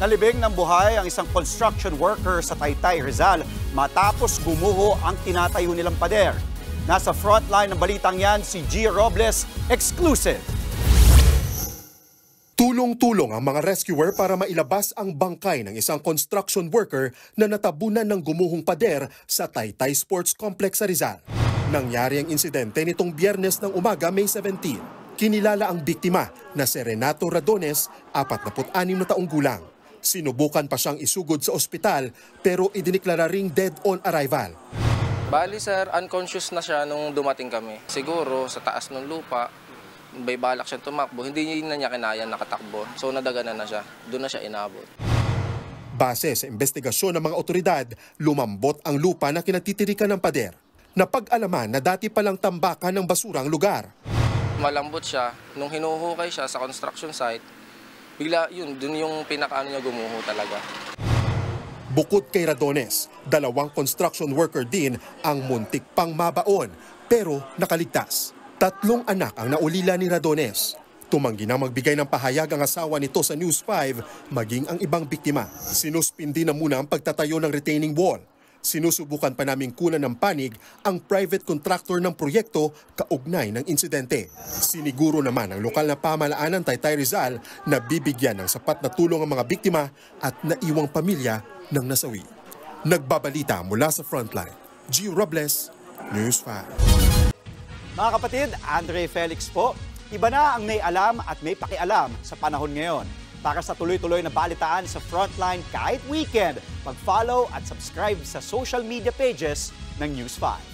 Nalibing ng buhay ang isang construction worker sa Taytay, Rizal matapos gumuho ang tinatayo nilang pader. Nasa frontline ng balitang yan si G. Robles, exclusive. Tulong-tulong ang mga rescuer para mailabas ang bangkay ng isang construction worker na natabunan ng gumuhong pader sa Taytay Sports Complex sa Rizal. Nangyari ang insidente nitong Biyernes ng umaga, May 17. Kinilala ang biktima na si Renato Radones, 46 na taong gulang. Sinubukan pa siyang isugod sa ospital pero idiniklara ring dead on arrival. Bali sir, unconscious na siya nung dumating kami. Siguro sa taas ng lupa, may balak siyang tumakbo. Hindi na niya kinaya nakatakbo. So nadaganan na siya. Doon na siya inabot. Base sa investigasyon ng mga otoridad, lumambot ang lupa na kinatitirikan ng pader. Napag-alaman na dati palang tambakan ng basura ang lugar. Malambot siya. Nung hinuhukay siya sa construction site, bigla yun, dun yung pinakaano niya gumuho talaga. Bukod kay Radones, 2 construction worker din ang muntik pang mabaon pero nakaligtas. 3 anak ang naulila ni Radones. Tumanggi na magbigay ng pahayag ang asawa nito sa News 5 maging ang ibang biktima. Sinuspindi na muna ang pagtatayo ng retaining wall. Sinusubukan pa naming kunan ng panig ang private contractor ng proyekto kaugnay ng insidente. Siniguro naman ang lokal na pamahalaan ng Taytay Rizal na bibigyan ng sapat na tulong ang mga biktima at naiwang pamilya ng nasawi. Nagbabalita mula sa frontline, G. Robles, News 5. Mga kapatid, Andre Felix po. Iba na ang may alam at may pakialam sa panahon ngayon. Para sa tuloy-tuloy na balitaan sa Frontline kahit weekend, mag-follow at subscribe sa social media pages ng News 5.